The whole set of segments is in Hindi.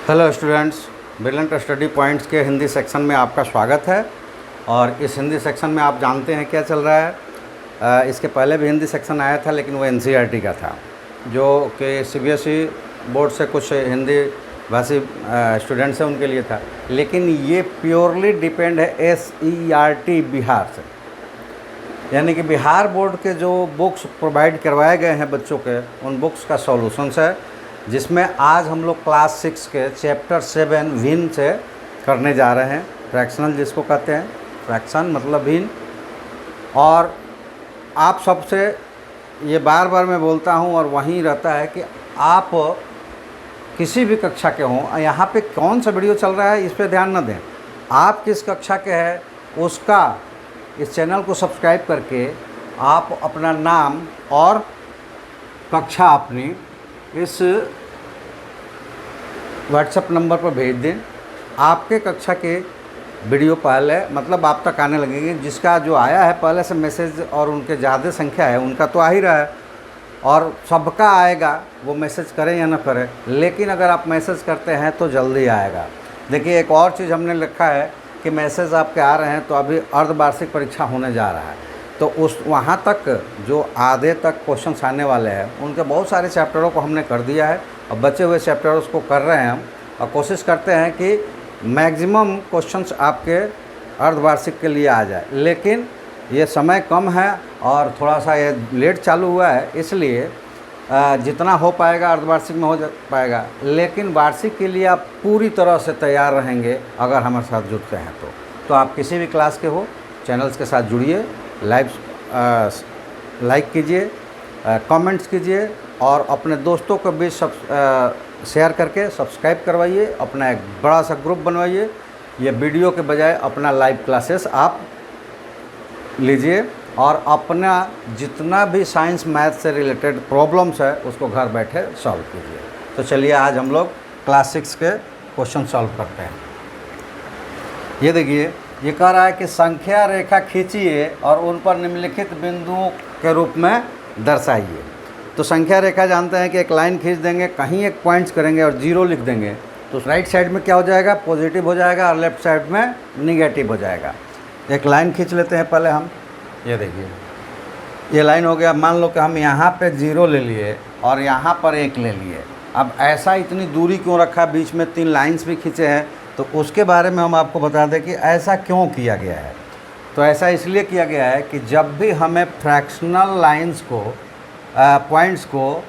Hello students, brilliant study points के हिंदी सेक्शन में आपका स्वागत है। और इस हिंदी सेक्शन में आप जानते हैं क्या चल रहा है। इसके पहले भी हिंदी सेक्शन आया था, लेकिन वो एनसीईआरटी का था, जो कि सीबीएसई बोर्ड से कुछ हिंदी भाषी स्टूडेंट्स हैं उनके लिए था। लेकिन ये प्योरली डिपेंड है एसईआरटी बिहार से, यानी कि बिहार बोर्ड के जो बुक्स प्रोवाइड करवाए गए हैं बच्चों के, उन बुक्स का सॉल्यूशंस है, जिसमें आज हम लोग क्लास 6 के चैप्टर 7 भिन्न से करने जा रहे हैं। फ्रैक्शनल जिसको कहते हैं, फ्रैक्शन मतलब भिन्न। और आप सबसे ये बार बार मैं बोलता हूँ और वहीं रहता है कि आप किसी भी कक्षा के हों, यहाँ पे कौन सा वीडियो चल रहा है इस पे ध्यान न दें। आप किस कक्षा के हैं उसका इस चैनल को सब्सक्राइब करके आप अपना नाम और कक्षा अपनी इस व्हाट्सएप नंबर पर भेज दें। आपके कक्षा के वीडियो पहले मतलब आप तक आने लगेंगे। जिसका जो आया है पहले से मैसेज और उनके ज़्यादा संख्या है, उनका तो आ ही रहा है और सबका आएगा, वो मैसेज करें या ना करें। लेकिन अगर आप मैसेज करते हैं तो जल्दी आएगा। देखिए, एक और चीज़ हमने लिखा है कि मैसेज आपके आ रहे हैं तो अभी अर्धवार्षिक परीक्षा होने जा रहा है, तो उस वहाँ तक जो आधे तक क्वेश्चंस आने वाले हैं उनके बहुत सारे चैप्टरों को हमने कर दिया है। और बचे हुए चैप्टरों को कर रहे हैं हम, और कोशिश करते हैं कि मैक्सिमम क्वेश्चंस आपके अर्धवार्षिक के लिए आ जाए। लेकिन ये समय कम है और थोड़ा सा ये लेट चालू हुआ है, इसलिए जितना हो पाएगा अर्धवार्षिक में हो पाएगा। लेकिन वार्षिक के लिए आप पूरी तरह से तैयार रहेंगे अगर हमारे साथ जुड़ते हैं तो आप किसी भी क्लास के हो, चैनल्स के साथ जुड़िए, लाइक कीजिए, कमेंट्स कीजिए और अपने दोस्तों को भी शेयर करके सब्सक्राइब करवाइए। अपना एक बड़ा सा ग्रुप बनवाइए। ये वीडियो के बजाय अपना लाइव क्लासेस आप लीजिए और अपना जितना भी साइंस मैथ से रिलेटेड प्रॉब्लम्स है उसको घर बैठे सॉल्व कीजिए। तो चलिए आज हम लोग क्लास 6 के क्वेश्चन सॉल्व करते हैं। ये देखिए, ये कह रहा है कि संख्या रेखा खींचिए और उन पर निम्नलिखित बिंदुओं के रूप में दर्शाइए। तो संख्या रेखा जानते हैं कि एक लाइन खींच देंगे, कहीं एक पॉइंट्स करेंगे और जीरो लिख देंगे, तो राइट साइड में क्या हो जाएगा, पॉजिटिव हो जाएगा, और लेफ्ट साइड में निगेटिव हो जाएगा। एक लाइन खींच लेते हैं पहले हम। ये देखिए, ये लाइन हो गया। मान लो कि हम यहाँ पे 0 ले लिए और यहाँ पर 1 ले लिए। अब ऐसा इतनी दूरी क्यों रखा, बीच में 3 लाइन्स भी खींचे हैं, तो उसके बारे में हम आपको बता दें कि ऐसा क्यों किया गया है। तो ऐसा इसलिए किया गया है कि जब भी हमें फ्रैक्शनल लाइंस को पॉइंट्स को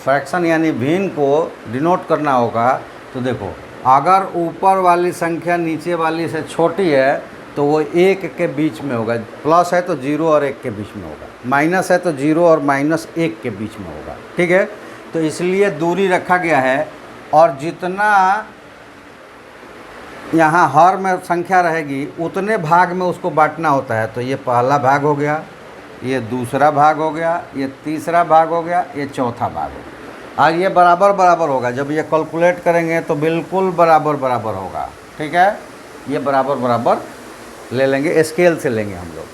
फ्रैक्शन यानी भिन्न को डिनोट करना होगा, तो देखो, अगर ऊपर वाली संख्या नीचे वाली से छोटी है तो वो 1 के बीच में होगा। प्लस है तो 0 और 1 के बीच में होगा, माइनस है तो 0 और -1 के बीच में होगा। ठीक है, तो इसलिए दूरी रखा गया है। और जितना यहाँ हर में संख्या रहेगी उतने भाग में उसको बांटना होता है। तो ये पहला भाग हो गया, ये दूसरा भाग हो गया, ये तीसरा भाग हो गया, ये चौथा भाग हो गया। और ये बराबर बराबर होगा। जब ये कैलकुलेट करेंगे तो बिल्कुल बराबर बराबर होगा। ठीक है, ये बराबर बराबर ले लेंगे, स्केल से लेंगे हम लोग।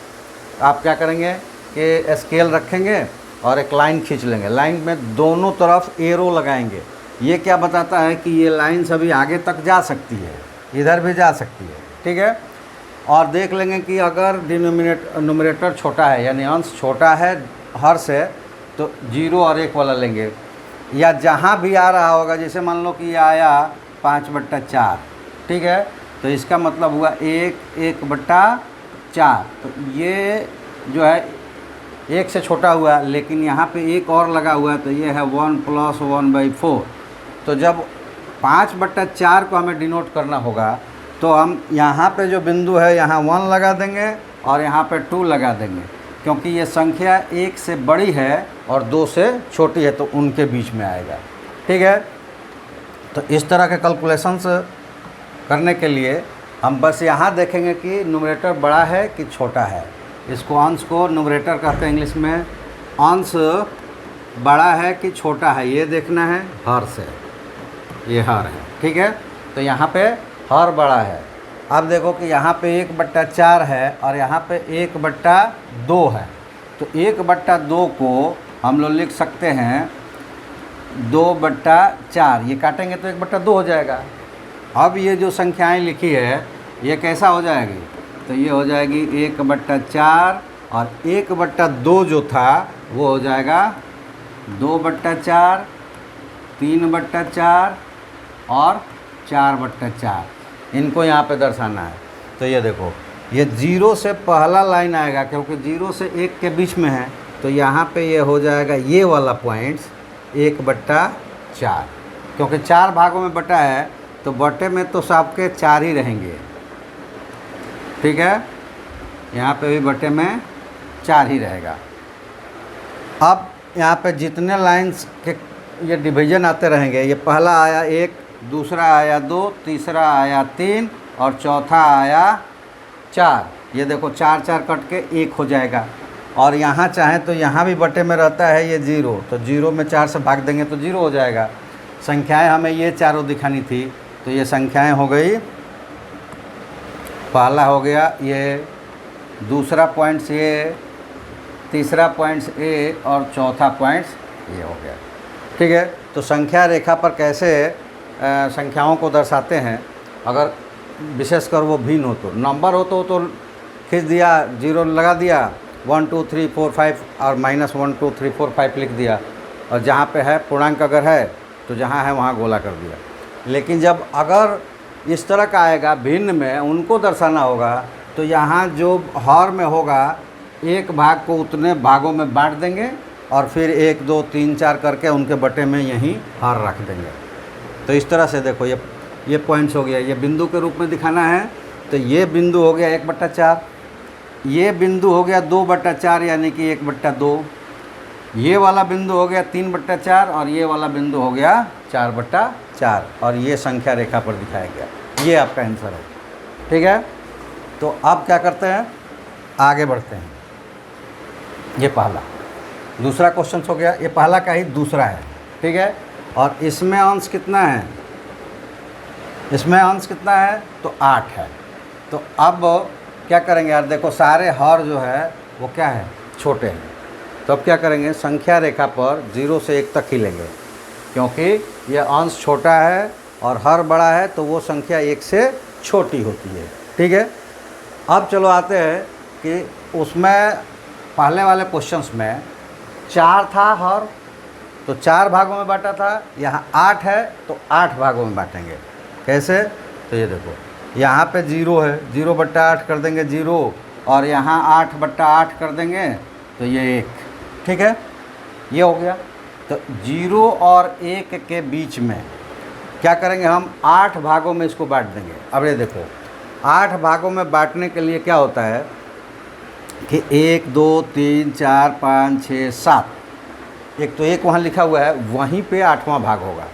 आप क्या करेंगे कि स्केल रखेंगे और एक लाइन खींच लेंगे। लाइन में दोनों तरफ एरो लगाएंगे। ये क्या बताता है कि ये लाइन अभी आगे तक जा सकती है, इधर भी जा सकती है। ठीक है, और देख लेंगे कि अगर न्यूमरेटर छोटा है यानी अंश छोटा है हर से, तो 0 और 1 वाला लेंगे। या जहाँ भी आ रहा होगा, जैसे मान लो कि ये आया 5/4, ठीक है, तो इसका मतलब हुआ 1/4। तो ये जो है 1 से छोटा हुआ, लेकिन यहाँ पे 1 और लगा हुआ है, तो ये है 1 + 1/4। तो जब 5/4 को हमें डिनोट करना होगा तो हम यहाँ पे जो बिंदु है यहाँ 1 लगा देंगे और यहाँ पे 2 लगा देंगे, क्योंकि ये संख्या 1 से बड़ी है और 2 से छोटी है, तो उनके बीच में आएगा। ठीक है, तो इस तरह के कैलकुलेशंस करने के लिए हम बस यहाँ देखेंगे कि न्यूमरेटर बड़ा है कि छोटा है। इसको अंश को न्यूमरेटर कहते हैं इंग्लिश में। अंश बड़ा है कि छोटा है ये देखना है हर से। ये हर है, ठीक है, तो यहाँ पे हर बड़ा है। अब देखो कि यहाँ पे 1/4 है और यहाँ पे 1/2 है। तो 1/2 को हम लोग लिख सकते हैं 2/4, ये काटेंगे तो 1/2 हो जाएगा। अब ये जो संख्याएं लिखी है ये कैसा हो जाएगी, तो ये हो जाएगी 1/4 और 1/2 जो था वो हो जाएगा 2/4, 3/4 और 4/4। इनको यहाँ पे दर्शाना है। तो ये देखो, ये 0 से पहला लाइन आएगा क्योंकि 0 से 1 के बीच में है, तो यहाँ पे ये हो जाएगा ये वाला पॉइंट्स 1/4, क्योंकि 4 भागों में बटा है तो बटे में तो सबके 4 ही रहेंगे। ठीक है, यहाँ पे भी बटे में 4 ही रहेगा। अब यहाँ पे जितने लाइंस के ये डिवीज़न आते रहेंगे, ये पहला आया 1, दूसरा आया 2, तीसरा आया 3 और चौथा आया 4। ये देखो 4 4 कट के 1 हो जाएगा। और यहाँ चाहें तो यहाँ भी बटे में रहता है ये 0, तो 0 में 4 से भाग देंगे तो 0 हो जाएगा। संख्याएं हमें ये चारों दिखानी थी, तो ये संख्याएं हो गई, पहला हो गया ये, दूसरा पॉइंट्स ये, तीसरा पॉइंट्स ए और चौथा पॉइंट्स ये हो गया। ठीक है, तो संख्या रेखा पर कैसे संख्याओं को दर्शाते हैं, अगर विशेषकर वो भिन्न हो तो, नंबर हो तो खींच दिया, 0 लगा दिया, 1 2 3 4 5 और -1 2 3 4 5 लिख दिया, और जहाँ पे है पूर्णांक अगर है तो जहाँ है वहाँ गोला कर दिया। लेकिन जब अगर इस तरह का आएगा भिन्न में, उनको दर्शाना होगा, तो यहाँ जो हर में होगा एक भाग को उतने भागों में बांट देंगे और फिर 1 2 3 4 करके उनके बटे में यहीं हर रख देंगे। तो इस तरह से देखो, ये पॉइंट्स हो गया, ये बिंदु के रूप में दिखाना है, तो ये बिंदु हो गया 1/4, ये बिंदु हो गया 2/4 यानी कि 1/2, ये वाला बिंदु हो गया 3/4 और ये वाला बिंदु हो गया 4/4, और ये संख्या रेखा पर दिखाया गया। ये आपका आंसर है। ठीक है, तो अब क्या करते हैं, आगे बढ़ते हैं। ये पहला, दूसरा क्वेश्चन हो गया, ये पहला का ही दूसरा है। ठीक है, और इसमें अंश कितना है, इसमें अंश कितना है, तो 8 है। तो अब क्या करेंगे यार, देखो सारे हर जो है वो क्या है, छोटे हैं। तो अब क्या करेंगे, संख्या रेखा पर 0 से 1 तक ही लेंगे, क्योंकि ये अंश छोटा है और हर बड़ा है, तो वो संख्या 1 से छोटी होती है। ठीक है, अब चलो आते हैं कि उसमें पहले वाले क्वेश्चंस में 4 था हर, तो 4 भागों में बांटा था, यहाँ 8 है तो 8 भागों में बांटेंगे। कैसे, तो ये देखो यहाँ पे 0 है, 0/8 कर देंगे 0, और यहाँ 8/8 कर देंगे तो ये 1। ठीक है, ये हो गया। तो 0 और 1 के बीच में क्या करेंगे, हम 8 भागों में इसको बांट देंगे। अब ये देखो 8 भागों में बांटने के लिए क्या होता है कि 1 2 3 4 5 6 7, एक तो 1 वहाँ लिखा हुआ है, वहीं पे 8वां भाग होगा।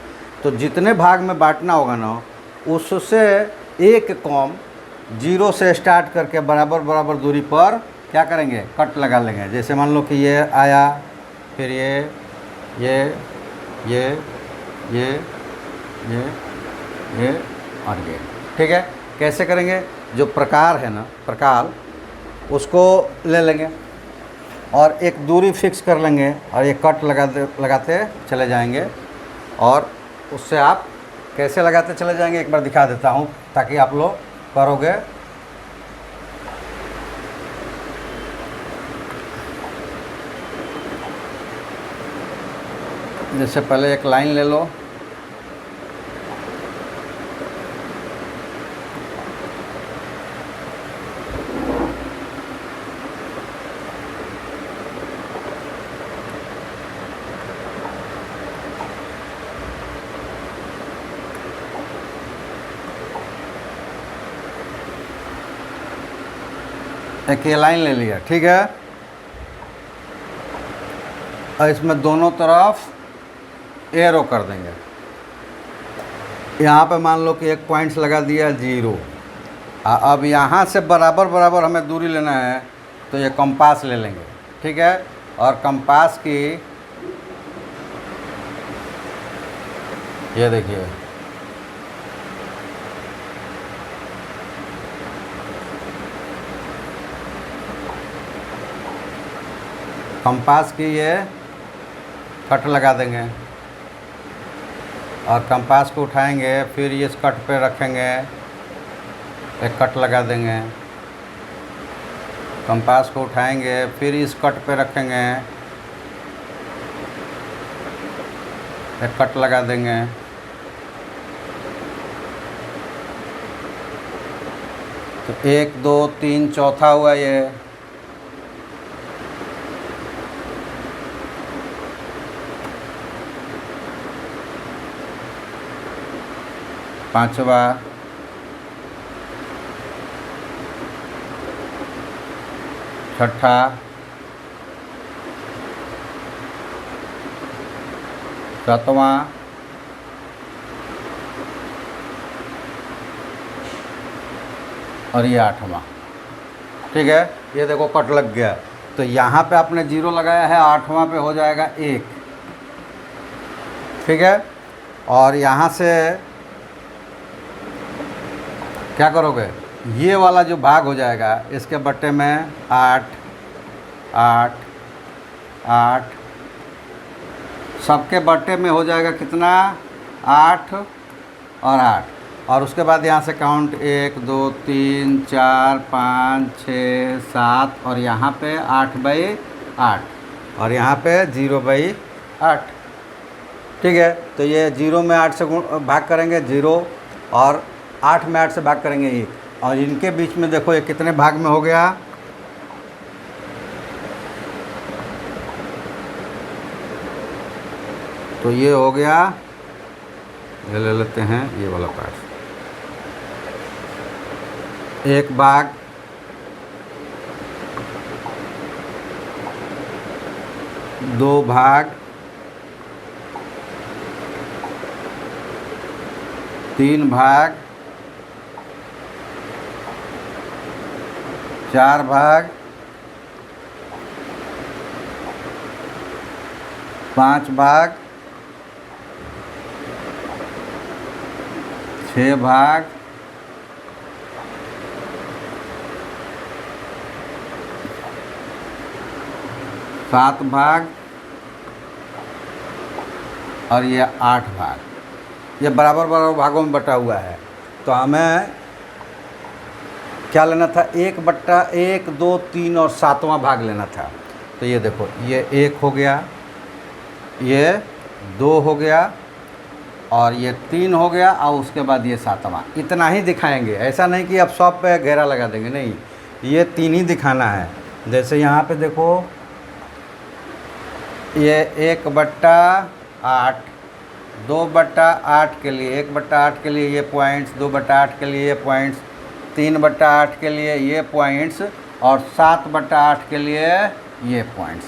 तो जितने भाग में बांटना होगा ना, उससे एक कॉम 0 से स्टार्ट करके बराबर बराबर दूरी पर क्या करेंगे, कट लगा लेंगे। जैसे मान लो कि ये आया, फिर ये और ये। ठीक है, कैसे करेंगे, जो प्रकार है ना, प्रकार, उसको ले लेंगे और एक दूरी फिक्स कर लेंगे और ये कट लगाते चले जाएंगे। और उससे आप कैसे लगाते चले जाएंगे एक बार दिखा देता हूँ, ताकि आप लोग करोगे। जैसे पहले एक लाइन ले लो, एक ये लाइन ले लिया। ठीक है, और इसमें दोनों तरफ एरो कर देंगे। यहाँ पे मान लो कि एक पॉइंट्स लगा दिया 0। अब यहाँ से बराबर बराबर हमें दूरी लेना है, तो ये कंपास ले लेंगे। ठीक है, और कंपास की ये देखिए, कंपास की ये कट लगा देंगे। और कंपास को उठाएंगे, फिर इस कट पे रखेंगे, एक कट लगा देंगे। कंपास को उठाएंगे, फिर इस कट पे रखेंगे, एक कट लगा देंगे। तो 1 2 3 चौथा हुआ ये। पांचवा, छठा, सातवां, और ये आठवां। ठीक है, ये देखो कट लग गया। तो यहाँ पे आपने 0 लगाया है, आठवां पे हो जाएगा 1। ठीक है, और यहाँ से क्या करोगे, ये वाला जो भाग हो जाएगा इसके बट्टे में 8 8 8, सबके बट्टे में हो जाएगा कितना, 8 और 8। और उसके बाद यहाँ से काउंट 1 2 3 4 5 6 7, और यहाँ पे 8/8, और यहाँ पे 0/8। ठीक है, तो ये 0 में 8 से भाग करेंगे 0, और 8 में 8 से भाग करेंगे 1, और इनके बीच में देखो ये कितने भाग में हो गया, तो ये हो गया। ये ले लेते हैं ये वाला पार्ट, 1 भाग, 2 भाग, 3 भाग, 4 भाग, 5 भाग, 6 भाग, 7 भाग, और ये 8 भाग। ये बराबर बराबर भागों में बटा हुआ है। तो हमें क्या लेना था, 1/1 2 3 और 7वां भाग लेना था। तो ये देखो, ये 1 हो गया, ये 2 हो गया, और ये 3 हो गया, और उसके बाद ये 7वां। इतना ही दिखाएंगे, ऐसा नहीं कि अब सब पे घेरा लगा देंगे, नहीं, ये 3 ही दिखाना है। जैसे यहाँ पे देखो, ये 1/8, 2/8 के लिए, 1/8 के लिए ये पॉइंट्स, 2/8 के लिए ये पॉइंट्स, 3/8 के लिए ये पॉइंट्स, और 7/8 के लिए ये पॉइंट्स।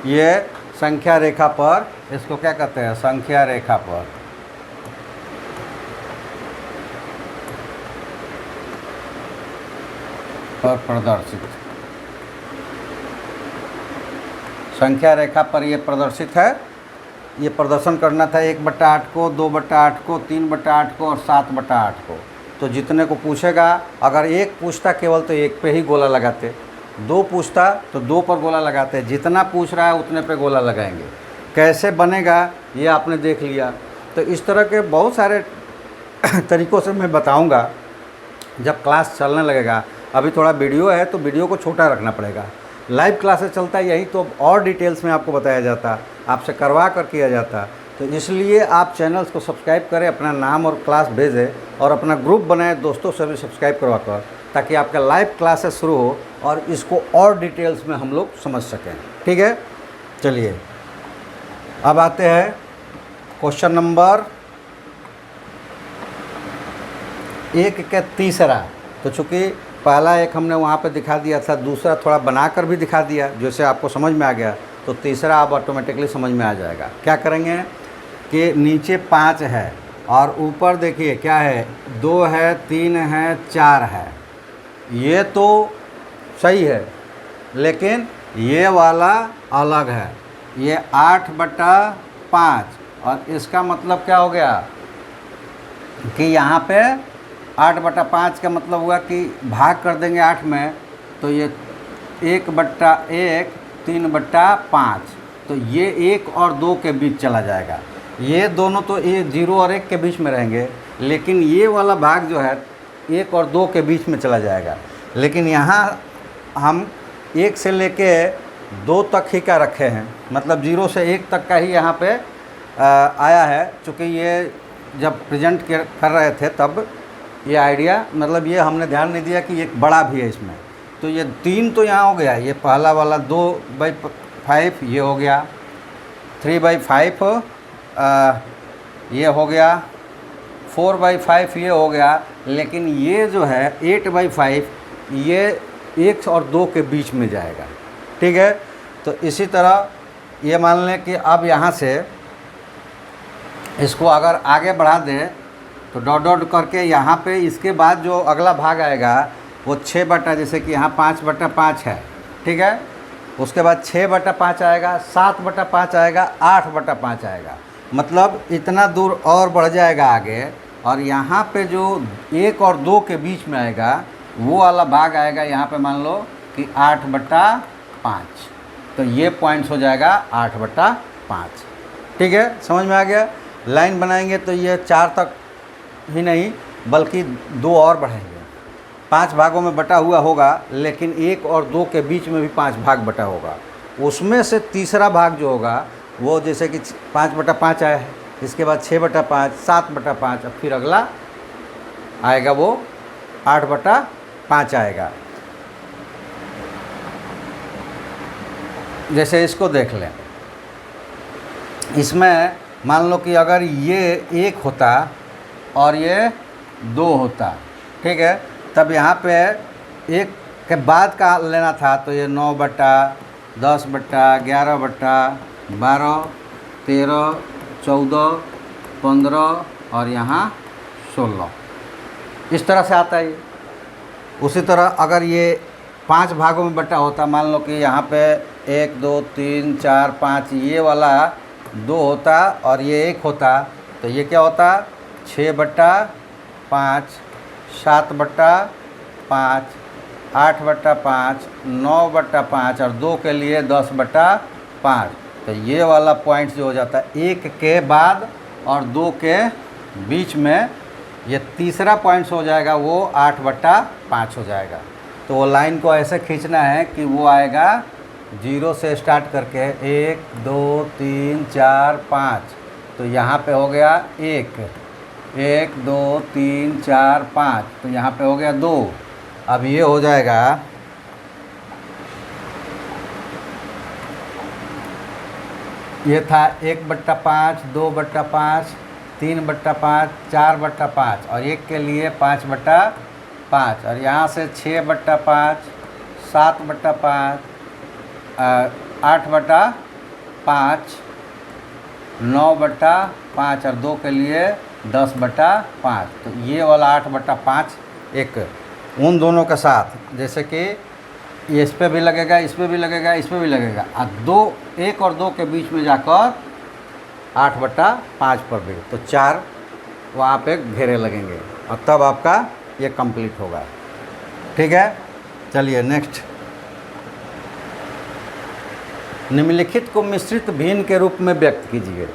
ये संख्या रेखा पर, इसको क्या कहते हैं, संख्या रेखा पर। और प्रदर्शित संख्या रेखा पर ये प्रदर्शित है। ये प्रदर्शन करना था 1/8 को, 2/8 को, 3/8 को और 7/8 को। तो जितने को पूछेगा, अगर 1 पूछता केवल तो 1 पे ही गोला लगाते, 2 पूछता तो 2 पर गोला लगाते। जितना पूछ रहा है उतने पे गोला लगाएंगे। कैसे बनेगा ये आपने देख लिया। तो इस तरह के बहुत सारे तरीक़ों से मैं बताऊंगा जब क्लास चलने लगेगा। अभी थोड़ा वीडियो है तो वीडियो को छोटा रखना पड़ेगा। लाइव क्लासेस चलता है यही तो और डिटेल्स में आपको बताया जाता, आपसे करवा कर किया जाता। तो इसलिए आप चैनल्स को सब्सक्राइब करें, अपना नाम और क्लास भेजें और अपना ग्रुप बनाएं दोस्तों से भी सब्सक्राइब करवा कर, ताकि आपका लाइव क्लासेस शुरू हो और इसको और डिटेल्स में हम लोग समझ सकें। ठीक है, चलिए अब आते हैं क्वेश्चन नंबर 1 के तीसरा। तो चूँकि पहला एक हमने वहाँ पे दिखा दिया था, दूसरा थोड़ा बनाकर भी दिखा दिया, जैसे आपको समझ में आ गया, तो तीसरा अब ऑटोमेटिकली समझ में आ जाएगा। क्या करेंगे कि नीचे 5 है और ऊपर देखिए क्या है, 2 है, 3 है, 4 है। ये तो सही है, लेकिन ये वाला अलग है। ये 8/5, और इसका मतलब क्या हो गया कि यहाँ पे 8/5 का मतलब हुआ कि भाग कर देंगे 8 में, तो ये 1/1 3/5, तो ये 1 और 2 के बीच चला जाएगा। ये दोनों तो ये 0 और 1 के बीच में रहेंगे, लेकिन ये वाला भाग जो है 1 और 2 के बीच में चला जाएगा। लेकिन यहाँ हम 1 से लेके 2 तक ही का रखे हैं, मतलब 0 से 1 तक का ही यहाँ पे आया है। चूँकि ये जब प्रेजेंट कर रहे थे तब ये आइडिया, मतलब ये हमने ध्यान नहीं दिया कि एक बड़ा भी है इसमें। तो ये 3 तो यहाँ हो गया, ये पहला वाला 2/5 ये हो गया, 3/5 ये हो गया, 4/5 ये हो गया। लेकिन ये जो है 8/5 ये 1 और 2 के बीच में जाएगा। ठीक है, तो इसी तरह ये मान लें कि अब यहाँ से इसको अगर आगे बढ़ा दें तो डॉट डॉट करके यहाँ पे इसके बाद जो अगला भाग आएगा वो 6 जैसे कि यहाँ 5/5 है। ठीक है, उसके बाद 6/5 आएगा, 7/5 आएगा, 8/5 आएगा। मतलब इतना दूर और बढ़ जाएगा आगे, और यहाँ पे जो 1 और 2 के बीच में आएगा वो वाला भाग आएगा यहाँ पे मान लो कि 8/5। तो ये पॉइंट्स हो जाएगा 8/5। ठीक है, समझ में आ गया। लाइन बनाएंगे तो ये 4 तक ही नहीं बल्कि 2 और बढ़ेंगे, 5 भागों में बटा हुआ होगा, लेकिन 1 और 2 के बीच में भी 5 भाग बटा होगा। उसमें से तीसरा भाग जो होगा वो जैसे कि 5/5 आया है, इसके बाद 6/5, 7/5, और फिर अगला आएगा वो 8/5 आएगा। जैसे इसको देख लें, इसमें मान लो कि अगर ये 1 होता और ये 2 होता, ठीक है, तब यहाँ पे 1 के बाद का लेना था तो ये 9/10/11/12, 13, 14, 15 और यहाँ 16, इस तरह से आता है ये। उसी तरह अगर ये 5 भागों में बटा होता, मान लो कि यहाँ पे 1 2 3 4 5 ये वाला 2 होता और ये 1 होता, तो ये क्या होता 6/5, 7/5, 8/5, 9/5 और 2 के लिए 10/5। तो ये वाला पॉइंट जो हो जाता है 1 के बाद और 2 के बीच में, ये तीसरा पॉइंट्स हो जाएगा वो 8/5 हो जाएगा। तो वो लाइन को ऐसे खींचना है कि वो आएगा 0 से स्टार्ट करके 1 2 3 4 5, तो यहाँ पे हो गया 1 1 2 3 4 5, तो यहाँ पे हो गया 2। अब ये हो जाएगा ये था 1/5, 2/5, 3/5, 4/5 और 1 के लिए 5/5, और यहाँ से 6/5, 7/5, 8/5, 9/5 और 2 के लिए 10/5। तो ये वाला 8/5 एक उन दोनों के साथ, जैसे कि इस पे भी लगेगा, इस पे भी लगेगा, इस पे भी लगेगा, और 1 और 2 के बीच में जाकर 8/5 पर भी, तो 4 वहाँ पे घेरे लगेंगे और तब आपका ये कंप्लीट होगा। ठीक है, चलिए नेक्स्ट। निम्नलिखित को मिश्रित भिन्न के रूप में व्यक्त कीजिए।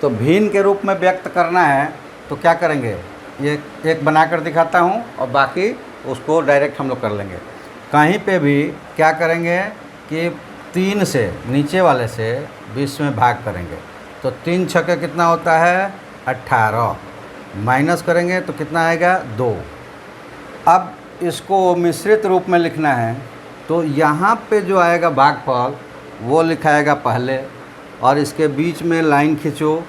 तो भिन्न के रूप में व्यक्त करना है तो क्या करेंगे, ये एक बनाकर दिखाता हूँ और बाकी उसको डायरेक्ट हम लोग कर लेंगे। कहीं पे भी क्या करेंगे कि 3 से नीचे वाले से 20 में भाग करेंगे, तो 3 छक्के कितना होता है 18, माइनस करेंगे तो कितना आएगा 2। अब इसको मिश्रित रूप में लिखना है तो यहाँ पे जो आएगा भागफल वो लिखाएगा पहले, और इसके बीच में लाइन खींचो,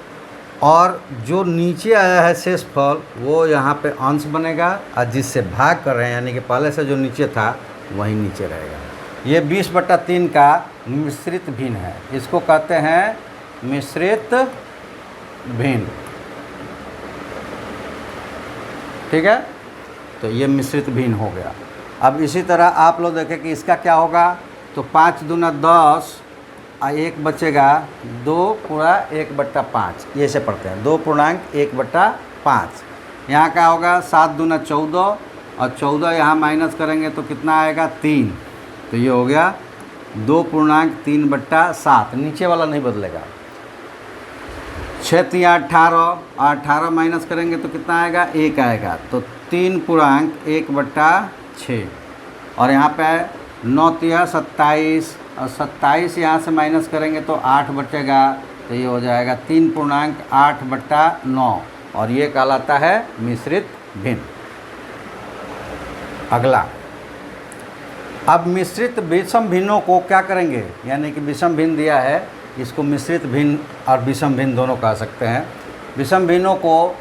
और जो नीचे आया है शेषफल वो यहाँ पे अंश बनेगा, और जिससे भाग कर रहे हैं यानी कि पहले से जो नीचे था वहीं नीचे रहेगा। ये 20/3 का मिश्रित भिन्न है, इसको कहते हैं मिश्रित भिन्न। ठीक है, तो ये मिश्रित भिन्न हो गया। अब इसी तरह आप लोग देखें कि इसका क्या होगा, तो 5 दूना 10 और 1 बचेगा 2/1/5, ये से पढ़ते हैं 2.1/5। यहाँ क्या होगा 7 दूना 14 और 14 यहाँ माइनस करेंगे तो कितना आएगा 3, तो ये हो गया 2.3/7, नीचे वाला नहीं बदलेगा। 6 तिया 18, 18 माइनस करेंगे तो कितना आएगा, 1 आएगा। तो 3/1/6 और यहाँ पे 9 तिया 27 और 27 यहाँ से माइनस करेंगे तो 8 बचेगा। तो ये हो जाएगा 3/8/9 और ये कहलाता है मिश्रित भिन्न। अगला, अब मिश्रित विषम भिन्नों को क्या करेंगे, यानी कि विषम भिन्न दिया है, इसको मिश्रित भिन्न और विषम भिन्न दोनों कह सकते हैं। विषम भिन्नों को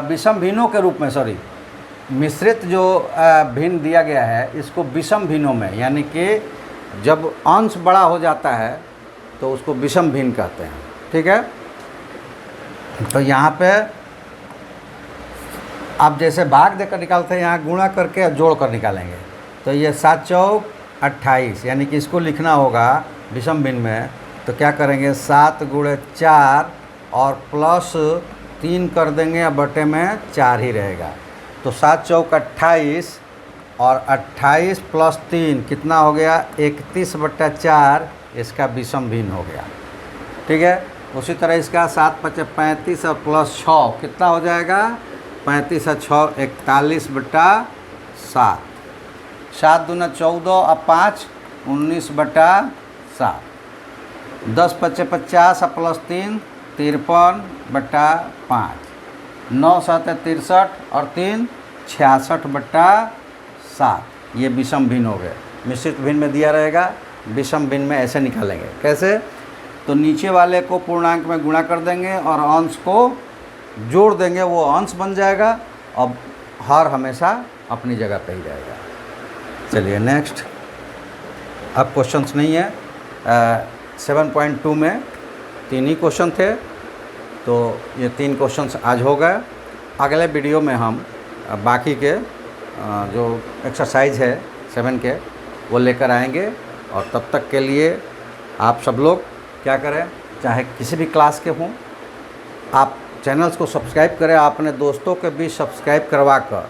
विषम भिन्नों के रूप में, सॉरी, मिश्रित जो भिन्न दिया गया है इसको विषम भिन्नों में, यानी कि जब अंश बड़ा हो जाता है तो उसको विषम भिन्न कहते हैं। ठीक है, तो यहाँ पे आप जैसे भाग देकर निकालते हैं, यहाँ गुणा करके जोड़ कर निकालेंगे। तो ये 7 चौक 28, यानी कि इसको लिखना होगा विषम भिन्न में। तो क्या करेंगे, 7 × 4 और प्लस 3 कर देंगे या बटे में 4 ही रहेगा। तो 7 चौक 28 और 28 प्लस 3 कितना हो गया, 31/4, इसका विषम भिन्न हो गया। ठीक है, उसी तरह इसका 7 × 5 = 35 और प्लस 6 कितना हो जाएगा, 35 और 6 41/7। 7 दूना 14 और 5 19/7। 10 × 5 = 50 और प्लस 3 53/5। 9 × 7 = 63 और 3 66/7। ये विषम भिन्न हो गए। मिश्रित भिन्न में दिया रहेगा, विषम भिन्न में ऐसे निकालेंगे। कैसे, तो नीचे वाले को पूर्णांक में गुणा कर देंगे और अंश को जोड़ देंगे, वो अंश बन जाएगा। अब हर हमेशा अपनी जगह पे ही रहेगा। चलिए नेक्स्ट। अब क्वेश्चंस नहीं है, 7.2 में 3 ही क्वेश्चन थे, तो ये 3 क्वेश्चंस आज हो गए। अगले वीडियो में हम बाकी के जो एक्सरसाइज है 7 के वो लेकर आएंगे। और तब तक के लिए आप सब लोग क्या करें, चाहे किसी भी क्लास के हों, आप चैनल्स को सब्सक्राइब करें, अपने दोस्तों के बीच सब्सक्राइब करवा कर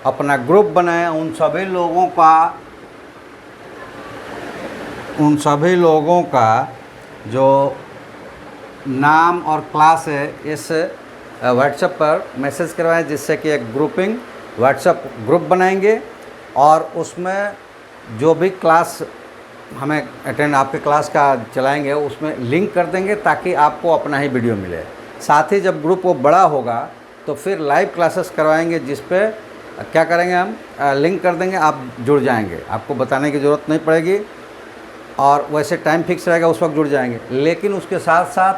अपना ग्रुप बनाएं। उन सभी लोगों का जो नाम और क्लास है इस व्हाट्सएप पर मैसेज करवाएं, जिससे कि एक ग्रुपिंग व्हाट्सएप ग्रुप बनाएंगे और उसमें जो भी क्लास हमें अटेंड आपके क्लास का चलाएंगे उसमें लिंक कर देंगे, ताकि आपको अपना ही वीडियो मिले। साथ ही जब ग्रुप वो बड़ा होगा तो फिर लाइव क्लासेस करवाएंगे, जिस पे क्या करेंगे, हम लिंक कर देंगे, आप जुड़ जाएंगे, आपको बताने की ज़रूरत नहीं पड़ेगी। और वैसे टाइम फिक्स रहेगा, उस वक्त जुड़ जाएंगे। लेकिन उसके साथ साथ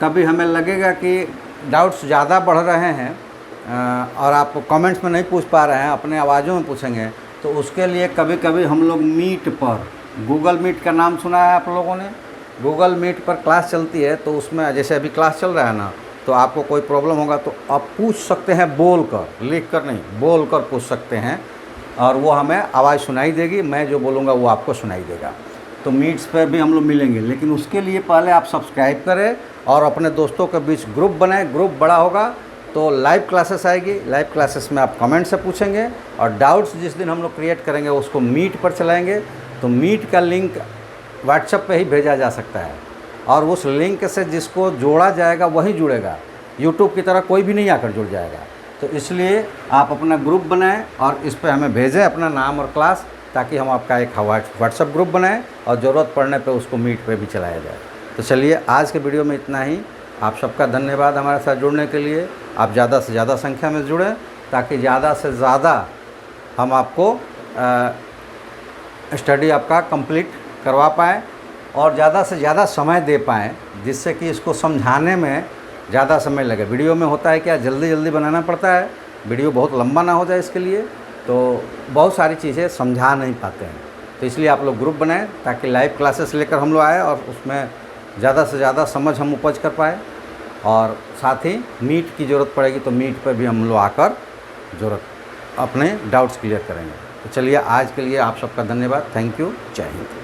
कभी हमें लगेगा कि डाउट्स ज़्यादा बढ़ रहे हैं और आप कमेंट्स में नहीं पूछ पा रहे हैं, अपने आवाज़ों में पूछेंगे, तो उसके लिए कभी कभी हम लोग मीट पर, गूगल मीट का नाम सुना है आप लोगों ने, गूगल मीट पर क्लास चलती है। तो उसमें जैसे अभी क्लास चल रहा है ना, तो आपको कोई प्रॉब्लम होगा तो आप पूछ सकते हैं, बोल कर, लिख कर नहीं, बोल कर पूछ सकते हैं, और वो हमें आवाज़ सुनाई देगी। मैं जो बोलूँगा वो आपको सुनाई देगा। तो मीट्स पर भी हम लोग मिलेंगे, लेकिन उसके लिए पहले आप सब्सक्राइब करें और अपने दोस्तों के बीच ग्रुप बनाएं। ग्रुप बड़ा होगा तो लाइव क्लासेस आएगी, लाइव क्लासेस में आप कमेंट से पूछेंगे, और डाउट्स जिस दिन हम लोग क्रिएट करेंगे उसको मीट पर चलाएंगे। तो मीट का लिंक व्हाट्सएप पे ही भेजा जा सकता है, और उस लिंक से जिसको जोड़ा जाएगा वही जुड़ेगा, यूट्यूब की तरह कोई भी नहीं आकर जुड़ जाएगा। तो इसलिए आप अपना ग्रुप बनाएं और इस पर हमें भेजें अपना नाम और क्लास, ताकि हम आपका एक व्हाट्सएप ग्रुप बनाएं और ज़रूरत पड़ने पे उसको मीट पे भी चलाया जाए। तो चलिए आज के वीडियो में इतना ही। आप सबका धन्यवाद हमारे साथ जुड़ने के लिए। आप ज़्यादा से ज़्यादा संख्या में जुड़ें, ताकि ज़्यादा से ज़्यादा हम आपको स्टडी आपका कंप्लीट करवा पाएँ और ज़्यादा से ज़्यादा समय दे पाएँ, जिससे कि इसको समझाने में ज़्यादा समय लगे। वीडियो में होता है क्या, जल्दी जल्दी बनाना पड़ता है, वीडियो बहुत लंबा ना हो जाए इसके लिए, तो बहुत सारी चीज़ें समझा नहीं पाते हैं। तो इसलिए आप लोग ग्रुप बनाएं, ताकि लाइव क्लासेस लेकर हम लोग आए और उसमें ज़्यादा से ज़्यादा समझ हम उपज कर पाए। और साथ ही मीट की ज़रूरत पड़ेगी तो मीट पर भी हम लोग आकर अपने डाउट्स क्लियर करेंगे। तो चलिए आज के लिए आप सबका धन्यवाद। Thank you. जय हिंद।